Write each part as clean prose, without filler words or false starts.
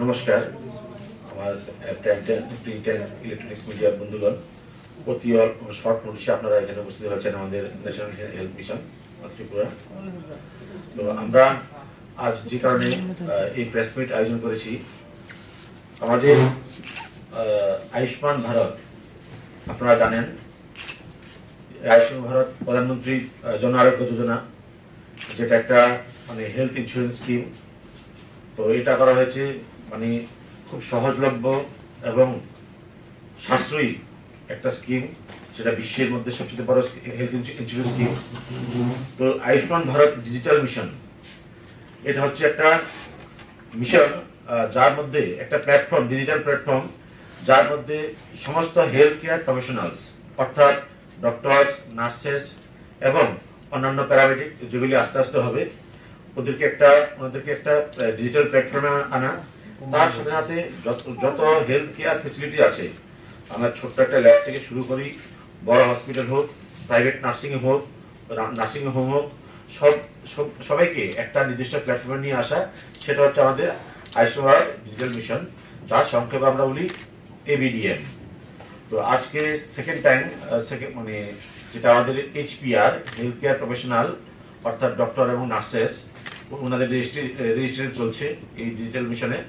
নমস্কার আমার print and electronics মিডিয়ার বন্ধুগণ, অতি শর্ট নোটিশে আপনারা এখানে উপস্থিত হয়েছেন আমাদের ন্যাশনাল হেলথ মিশন ত্রিপুরা। তো আমরা আজ যে কারণে এই প্রেস মিট আয়োজন করেছি, আমাদের আয়ুষ্মান ভারত, আপনারা জানেন আয়ুষ্মান ভারত প্রধানমন্ত্রী জন আরোগ্য যোজনা, যেটা একটা মানে হেলথ ইন্স্যুরেন্স স্কিম। তো এটা করা হয়েছে মানে খুব সহজলভ্য এবং সাশ্রয়ী একটা স্কিম, যেটা বিশ্বের মধ্যে সবচেয়ে বড় হেলথ ইন্স্যুরেন্স স্কিম। তো আয়ুষ্মান ভারত ডিজিটাল মিশন, এটা হচ্ছে একটা মিশন যার মধ্যে একটা প্ল্যাটফর্ম, ডিজিটাল প্ল্যাটফর্ম, যার মধ্যে সমস্ত হেলথ কেয়ার প্রফেশনালস অর্থাৎ ডক্টরস, নার্সেস এবং অন্যান্য প্যারামেডিক যেগুলি আস্তে আস্তে হবে, ওনাদেরকে একটা ডিজিটাল প্ল্যাটফর্মে আনা। তার সাথে সাথে যত হেলথ কেয়ার ফেসিলিটি আছে, আমরা ছোট্ট একটা ল্যাব থেকে শুরু করি, বড় হসপিটাল হোক, প্রাইভেট নার্সিং হোক, নার্সিং হোম হোক, সবাইকে একটা নির্দিষ্ট প্ল্যাটফর্মে নিয়ে আসা, সেটা হচ্ছে আমাদের আয়ুষ্মান ভারত ডিজিটাল মিশন, যার সংক্ষেপে আমরা বলি ABDM। তো আজকে সেকেন্ড টাইম মানে যেটা আমাদের HPR হেলথ কেয়ার প্রফেশনাল অর্থাৎ ডক্টর এবং নার্সেস, ওনাদের রেজিস্ট্রেশন চলছে এই ডিজিটাল মিশনে।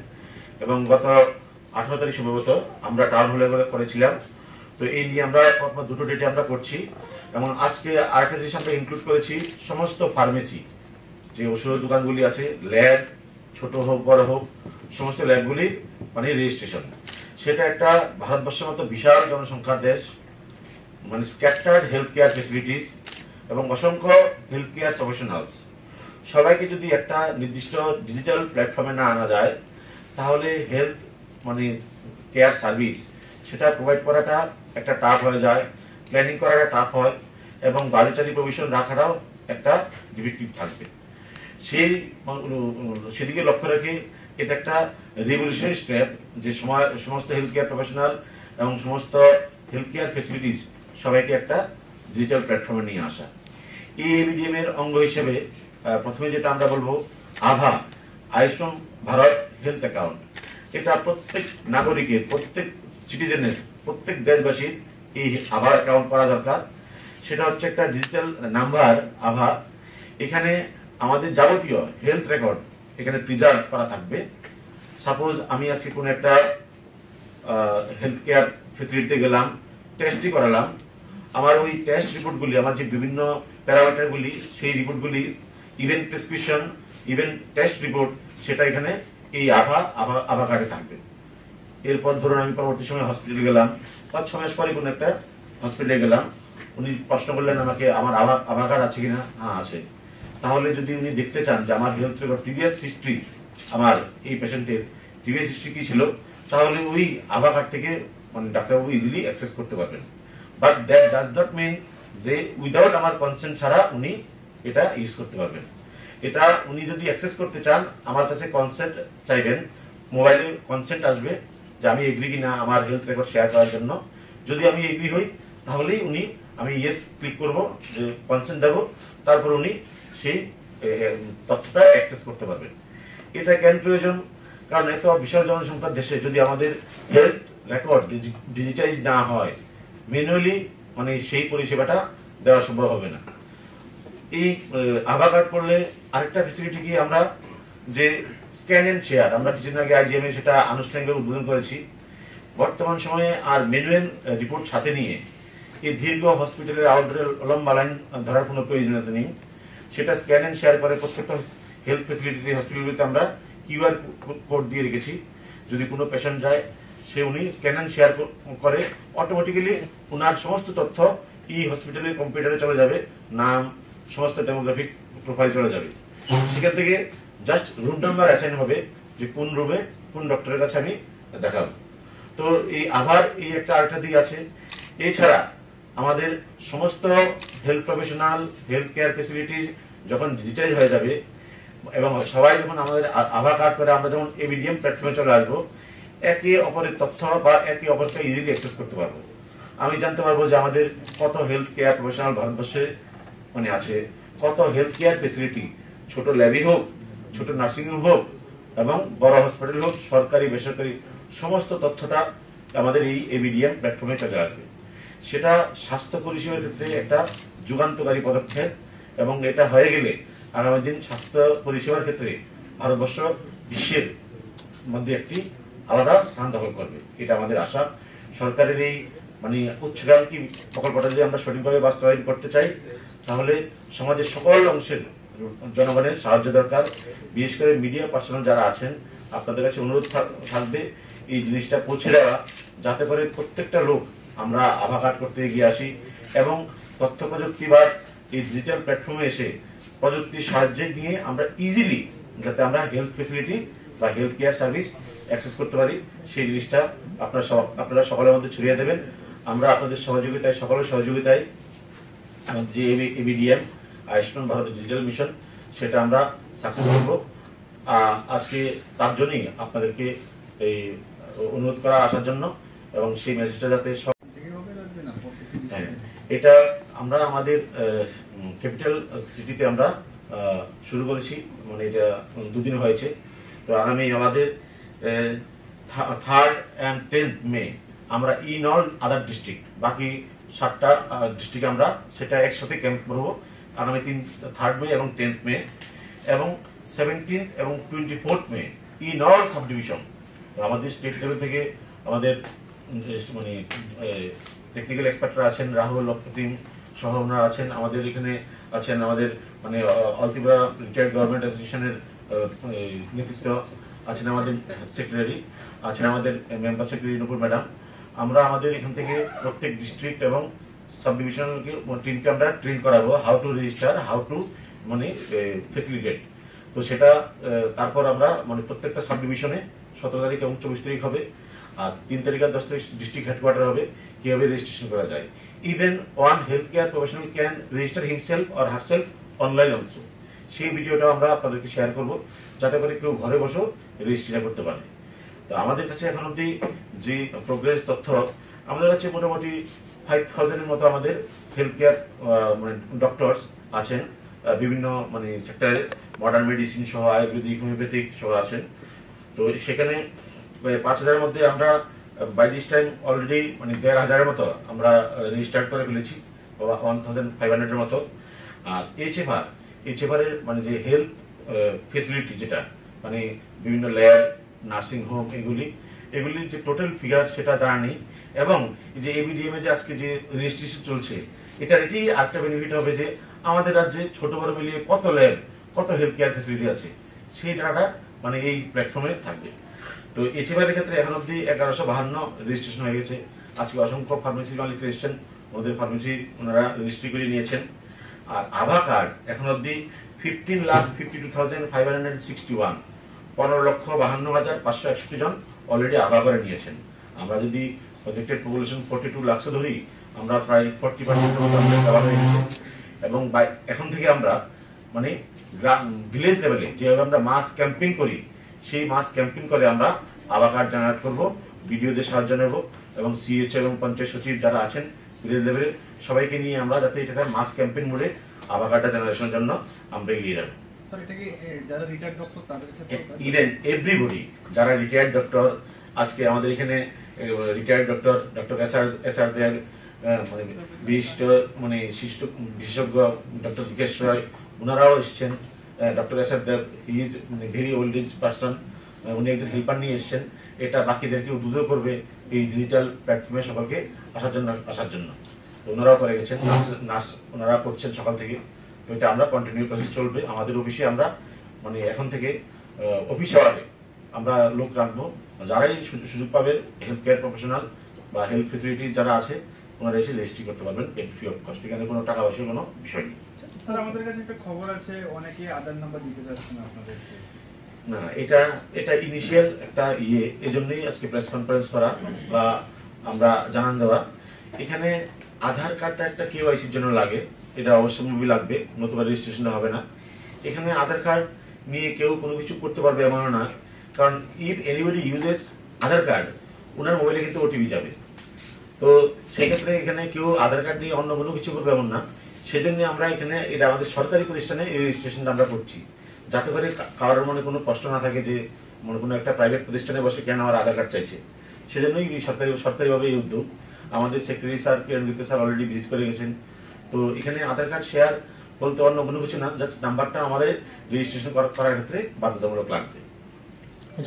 এবং গত 18 তারিখ সম্ভবত আমরা টাউন হলে করেছিলাম। তো এই নিয়ে আমরা দুটো ডেটে আমরা করছি। এবং আজকে আরেকটা জিনিস আমরা ইনক্লুড করেছি, সমস্ত ফার্মেসি যে ওষুধের দোকানগুলি আছে, ল্যাব ছোট হোক বড় হোক, সমস্ত ল্যাবগুলি মানে রেজিস্ট্রেশন। সেটা একটা ভারতবর্ষের মতো বিশাল জনসংখ্যার দেশ, মানে স্ক্যাটার্ড হেলথ কেয়ার ফেসিলিটিস এবং অসংখ্য হেলথ কেয়ার প্রফেশনালস, সবাইকে যদি একটা নির্দিষ্ট ডিজিটাল প্ল্যাটফর্মে না আনা যায়, তাহলে হেলথ মানে কেয়ার সার্ভিস সেটা প্রোভাইড করাটা একটা টাফ হয়ে যায়, প্ল্যানিং করাটা টাফ হয়, এবং বাজেটারি প্রভিশন রাখাটাও একটা ডিফিকাল্ট থাকবে। সেদিকে লক্ষ্য রেখে এটা একটা রেভলিউশনারি স্টেপ, যে সমস্ত হেলথ কেয়ার প্রফেশনাল এবং সমস্ত হেলথ কেয়ার ফেসিলিটিস সবাইকে একটা ডিজিটাল প্ল্যাটফর্মে নিয়ে আসা। এই ABDM এর অঙ্গ হিসেবে প্রথমে যেটা আমরা বলবো, আভা আয়ুষ্মান ভারত হেলথ অ্যাকাউন্ট। এটা প্রত্যেক নাগরিকের, প্রত্যেক সিটিজেনের, প্রত্যেক দেশবাসীর এই আভা অ্যাকাউন্ট করা দরকার। সেটা হচ্ছে একটা ডিজিটাল নাম্বার আভা। এখানে আমাদের যাবতীয় হেলথ রেকর্ড এখানে প্রিজার্ভ করা থাকবে। সাপোজ আমি আজকে কোনো একটা হেলথ কেয়ার ফেসিলিটিতে গেলাম, টেস্টই করালাম, আমার ওই টেস্ট রিপোর্টগুলি, আমার যে বিভিন্ন প্যারামিটারগুলি, সেই রিপোর্টগুলি, even prescription, even test report, সেটা এখানে এই আভা কার্ডে থাকবে। এরপর ধরুন আমি পরবর্তী সময় হসপিটালে গেলাম, 5-6 মাস পরে কোনো একটা হসপিটালে গেলাম, উনি প্রশ্ন করলেন আমাকে আমার আভা কার্ড আছে কিনা। হ্যাঁ আছে। তাহলে যদি উনি দেখতে চান যে আমার হেলথ রেকর্ড প্রিভিয়াস হিস্ট্রি, আমার এই পেশেন্টের প্রিভিয়াস হিস্ট্রি কি ছিল, তাহলে ওই আভা কার্ড থেকে মানে ডাক্তারবাবু ইজিলি অ্যাক্সেস করতে পারবেন। But that does not mean যে উইদাউট আমার কনসেন্ট ছাড়া উনি এটা ইউজ করতে পারবেন। এটা উনি যদি অ্যাক্সেস করতে চান, আমার কাছে কনসেন্ট চাইবেন, মোবাইলে কনসেন্ট আসবে যে আমি এগ্রি কিনা আমার হেলথ রেকর্ড শেয়ার করার জন্য। যদি আমি এগ্রি হই, তাহলেই আমি ইয়েস ক্লিক করব, যে কনসেন্ট দেবো, তারপর উনি সেই তথ্যটা অ্যাক্সেস করতে পারবেন। এটা কেন প্রয়োজন? কারণ এত বিশাল জনসংখ্যার দেশে যদি আমাদের হেলথ রেকর্ড ডিজিটাইজ না হয়, ম্যানুয়ালি মানে সেই পরিষেবাটা দেওয়া সম্ভব হবে না। এই আভা কার্ড করলে আরেকটা ফেসিলিটি কি, আমরা যে স্ক্যান এন্ড শেয়ার, আমরা কিছুদিন আগে IGM এ সেটা আনুষ্ঠানিকভাবে উদ্বোধন করেছি। বর্তমান সময়ে আর ম্যানুয়াল রিপোর্ট সাথে নিয়ে এই দীর্ঘ হসপিটালের আউটডোরে লম্বা লাইন ধরার কোনো প্রয়োজনীয়তা নেই। সেটা স্ক্যান এন্ড শেয়ার করে প্রত্যেকটা হেলথ ফেসিলিটিতে, হসপিটালগুলিতে আমরা QR কোড দিয়ে রেখেছি। যদি কোনো পেশেন্ট যায়, উনি স্ক্যান এন্ড শেয়ার করে, অটোমেটিক্যালি ওনার সমস্ত তথ্য এই হসপিটালের কম্পিউটারে চলে যাবে, নাম, সমস্ত ডেমোগ্রাফিক প্রোফাইল চলে যাবে। সেখান থেকে জাস্ট রুম নাম্বার অ্যাসাইন হবে, যে কোন রুমে কোন ডক্টরের কাছে আমি দেখাবো। তো এই আভার এই একটা আরেকটা দিক আছে। এছাড়া আমাদের সমস্ত health professional, health care facility যখন ডিজিটাইজ হয়ে যাবে এবং সবাই যখন আমাদের আভা কার্ড করে আমরা যখন ABDM প্ল্যাটফর্মে চলে আসবো, একে অপরের তথ্য বা একে অপরকে ইজিলি অ্যাক্সেস করতে পারবো। আমি জানতে পারবো যে আমাদের কত হেলথ কেয়ার প্রফেশনাল ভারতবর্ষে মানে আছে, কত হেলথ কেয়ার ফেসিলিটি, ছোট ল্যাবই হোক, ছোট নার্সিং হোম হোক, এবং বড় হসপিটাল হোক, সরকারি বেসরকারি, সমস্ত তথ্যটা আমাদের এই এবিডিএম প্ল্যাটফর্মে চলে আসবে। সেটা স্বাস্থ্য পরিষেবার ক্ষেত্রে একটা যুগান্তকারী পদক্ষেপ, এবং এটা হয়ে গেলে আগামী দিন স্বাস্থ্য পরিষেবার ক্ষেত্রে ভারতবর্ষ বিশ্বের মধ্যে একটি আলাদা স্থান দখল করবে, এটা আমাদের আশা। সরকারের এই মানে উচ্চাকাঙ্ক্ষী প্রকল্পটা যদি আমরা সঠিকভাবে বাস্তবায়ন করতে চাই, তাহলে সমাজের সকল অংশের জনগণের সাহায্য দরকার। বিশেষ করে মিডিয়া পার্সোনাল যারা আছেন, আপনাদের কাছে অনুরোধ থাকবে এই জিনিসটা পৌঁছে দেওয়া, যাতে করে প্রত্যেকটা লোক আমরা আভা কার্ড করতে এগিয়ে আসি, এবং তথ্য প্রযুক্তি বা এই ডিজিটাল প্ল্যাটফর্মে এসে প্রযুক্তির সাহায্যে নিয়ে আমরা ইজিলি যাতে আমরা হেলথ ফেসিলিটি বা হেলথ কেয়ার সার্ভিস অ্যাক্সেস করতে পারি, সেই জিনিসটা আপনারা সকলের মধ্যে ছড়িয়ে দেবেন। আমরা আপনাদের সহযোগিতায়, সকলের সহযোগিতায় যে ABDM Ayushman Bharat digital mission, সেটা আমরা সাকসেস করব। আজকে তার জন্যই আপনাদেরকে এই অনুরোধ করা আসার জন্য, এবং সেই মেসেজটা যাতে এটা আমরা আমাদের ক্যাপিটাল সিটিতে আমরা শুরু করেছি, মানে এটা দুদিন হয়েছে। তো আগামী আমাদের 3rd and 10th মে আমরা ইন অল আদার ডিস্ট্রিক্ট, বাকি 7টা ডিস্ট্রিক্ট আমরা সেটা একসাথে ক্যাম্প করবো আগামী 3rd মে এবং 10th মে, এবং 17th এবং 24th May in all sub division. আমাদের স্টেট লেভেল থেকে আমাদের মানে টেকনিক্যাল এক্সপার্টরা আছেন, রাহুল অপ্রতিম সহ ওনারা আছেন, আমাদের এখানে আছেন আমাদের মানে অল ত্রিপুরা রিটায়ার্ড গভর্নমেন্ট অ্যাসোসিয়েশনের নেতৃত্ব আছেন, আমাদের সেক্রেটারি আছেন, আমাদের মেম্বার সেক্রেটারি নুপুর ম্যাডাম। আমরা আমাদের এখান থেকে প্রত্যেক ডিস্ট্রিক্ট এবং সাব ডিভিশনকে টিমকে আমরা ট্রেন করাবো how to register, how to মানে ফেসিলিটেট। তো সেটা তারপর আমরা মানে প্রত্যেকটা সাব ডিভিশনে 17 তারিখ এবং 24 তারিখ হবে, আর 3 তারিখ আর 10 তারিখ ডিস্ট্রিক্ট হেডকোয়ার্টার হবে, কিভাবে রেজিস্ট্রেশন করা যায়। Even one health care professional can register himself or herself online also. সেই ভিডিওটা আমরা আপনাদেরকে শেয়ার করব, যাতে করে কেউ ঘরে বসেও রেজিস্ট্রেশন করতে পারে। তো আমাদের কাছে এখন অব্দি যে প্রোগ্রেস তথ্য, আমাদের কাছে মোটামুটি 5000 এর মতো আমাদের হেলথ কেয়ার মানে ডক্টরস আছেন, বিভিন্ন মানে সেক্টরে, মডার্ন মেডিসিন সহ, আয়ুর্বেদিক, হোমিওপ্যাথিক সহ আছেন। তো সেখানে 5000 মধ্যে আমরা বাই দিস টাইম অলরেডি মানে 1500 মতো আমরা রেজিস্টার্ড করে ফেলেছি, 1500 এর মতো। আর এইচএফআর এর মানে যে হেলথ ফেসিলিটি, যেটা মানে বিভিন্ন ল্যাব, নার্সিং হোম, এগুলির যে টোটাল ফিগার সেটা জানা নেই। এবং যে এবিডিএম এ যে আজকে যে রেজিস্ট্রেশন চলছে, এটার এটি আরেকটা বেনিফিট হবে যে আমাদের রাজ্যে ছোট বড় মিলিয়ে কত ল্যাব, কত হেলথ কেয়ার ফেসিলিটি আছে, সেই ডাটা মানে এই প্ল্যাটফর্মে থাকবে। তো এইচএফআর এর ক্ষেত্রে এখন অব্দি 1152 রেজিস্ট্রেশন হয়ে গেছে। আজকে অসংখ্য ফার্মেসি মালিক এসেছেন, ওদের ফার্মেসি ওনারা রেজিস্ট্রি করে নিয়েছেন। আর আভা কার্ড এখন অব্দি 15,52,561, 15,52,561 জন অলরেডি আভা করে নিয়েছেন। আমরা যদি প্রজেক্টেড পপুলেশন 42 লাখ ধরি, আমরা প্রায় 40% মতো আমাদের কভার হয়ে গেছে। এবং এখন থেকে আমরা মানে ভিলেজ লেভেলে যেভাবে আমরা মাস ক্যাম্পিং করি, সেই মাস ক্যাম্পিং করে আমরা আভা কার্ড জেনারেট করবো, ভিডিওদের সাহায্য নেব, এবং সিএইচ এবং পঞ্চায়েত সচিব যারা আছেন ভিলেজ লেভেলে সবাইকে নিয়ে আমরা যাতে এটা মাস ক্যাম্পেইন মোডে আভা কার্ডটা জেনারেশনের জন্য আমরা এগিয়ে যাবো। স্যার, এটা কি যারা রিটায়ার্ড ডক্টর তাদের ক্ষেত্রে ইভেন এভরিবডি যারা রিটায়ার্ড ডক্টর, আজকে আমাদের এখানে রিটায়ার্ড ডক্টর এসআর দেয়ার মানে বিশিষ্ট মানে বিশেষজ্ঞ ডক্টর জিকেশ রয়, ওনারাও এসেছেন। Doctor SR Deb is very old age person, উনি একজন হেল্পার নিয়ে এসেছেন। এটা বাকিদেরকে উদ্বুদ্ধ করবে এই ডিজিটাল প্ল্যাটফর্মে সকলকে আসার জন্য। তো ওনারাও করে গেছেন, নার্স ওনারা করছেন সকাল থেকে। তো এটা আমরা কন্টিনিউ প্রসেস চলবে। আমাদের অফিসে আমরা মানে এখন থেকে অফিস আওয়ারে আমরা লোক রাখবো, যারাই সুযোগ পাবেন হেলথ কেয়ার প্রফেশনাল বা হেলথ ফেসিলিটি যারা আছে, ওনারা এসে রেজিস্ট্রি করতে পারবেন ফ্রি অফ কস্ট। এখানে কোনো টাকা পয়সার কোনো বিষয় নেই। স্যার, আমাদের কাছে একটা খবর আছে অনেকে আধার নাম্বার দিতে যাচ্ছেন আপনাদেরকে। না, এটা ইনিশিয়াল একটা এজন্যই আজকে প্রেস কনফারেন্স করা বা আমরা জানান দেওয়া। এখানে আধার কার্ডটা একটা কেওয়াইসির জন্য লাগে, এটা অবশ্যই লাগবে, নতুবা রেজিস্ট্রেশনটা হবে না। এখানে আধার কার্ড নিয়ে কেউ কোনো কিছু করতে পারবে এমন না, কারণ if anybody uses Aadhaar card, ওনার মোবাইলে কিন্তু ওটিপি যাবে। তো সেই ক্ষেত্রে এখানে কেউ আধার কার্ড নিয়ে অন্য কোনো কিছু করবে এমন না। সেজন্য আমরা এখানে এটা আমাদের সরকারি প্রতিষ্ঠানে এই রেজিস্ট্রেশনটা আমরা করছি, যাতে করে কারোর মনে কোনো প্রশ্ন না থাকে যে মনে কোনো একটা প্রাইভেট প্রতিষ্ঠানে বসে কেন আমার আধার কার্ড চাইছে, সেজন্যই সরকারিভাবে এই উদ্যোগ। আমাদের secretary sir Kirandipta sir already visit করে গেছেন। তো এখানে আধার কার্ড শেয়ার বলতে অন্য কোনো কিছু না, জাস্ট নাম্বারটা আমাদের রেজিস্ট্রেশন করার ক্ষেত্রে বাধ্যতামূলক লাগবে।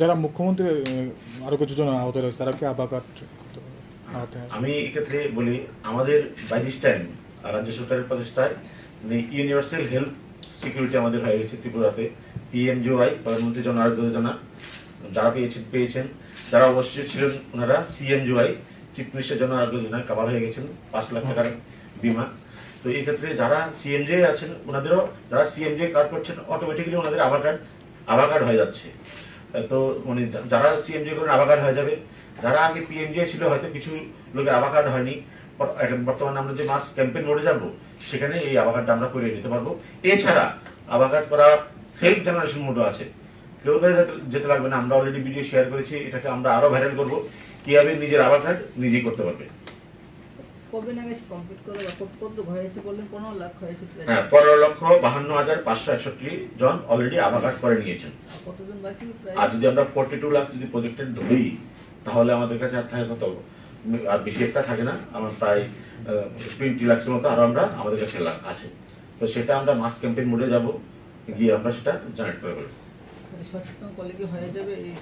যারা মুখ্যমন্ত্রী আরোগ্য যোজনা আওতা রয়েছে তারা কি আধার কার্ড আওতায়? আমি এক্ষেত্রে বলি, আমাদের বাই দিস টাইম রাজ্য সরকারের প্রচেষ্টায় ইউনিভার্সাল হেলথ সিকিউরিটি আমাদের হয়ে গেছে ত্রিপুরাতে। PMJY, প্রধানমন্ত্রী জন আরোগ্য যোজনা, যারা পেয়েছেন, যারা অবশ্যই ছিলেন ওনারা CMJY, চিফ মিনিস্টার জন আরোগ্য যোজনায় কভার হয়ে গেছেন 5 লাখ টাকার বিমা। তো এই ক্ষেত্রে যারা CMJY আছেন ওনাদেরও, যারা CMJY কার্ড করছেন অটোমেটিক্যালি ওনাদের আধার কার্ড হয়ে যাচ্ছে। তো মানে যারা CMJY করেন আধার কার্ড হয়ে যাবে। যারা আগে PMJY ছিল হয়তো কিছু লোকের আধার কার্ড হয়নি, বর্তমানে আমরা যে মাস ক্যাম্পেইন মোডে যাব সেখানে এই আধার কার্ডটা আমরা করে নিতে পারবো। এছাড়া আধার কার্ড করা সেলফ জেনারেশন মোডও আছে, কেউ যেতে লাগবে না। আমরা অলরেডি ভিডিও শেয়ার করেছি, এটাকে আমরা আরো ভাইরাল করবো, কিভাবে নিজের আধার কার্ড নিজেই করতে পারবে। কবে নাগাদ কমপ্লিট করে কত হয়েছে বললেন? 15 লাখ হয়েছে। হ্যাঁ, 15,52,561 জন অলরেডি আধার কার্ড করে নিয়েছেন। কতজন বাকি? আর যদি আমরা 42 লাখ যদি প্রজেক্টেড ধরি, তাহলে আমাদের কাছে আর থাকে কত, আর বেশি একটা থাকে না, আমার প্রায় 20 লাখের মতো আরো আমাদের কাছে আছে। তো সেটা আমরা মাস ক্যাম্পেইন মোডে যাব, গিয়ে আমরা সেটা জেনারেট করে ফেলবো। সচেতন করলে কি হয়ে যাবে এই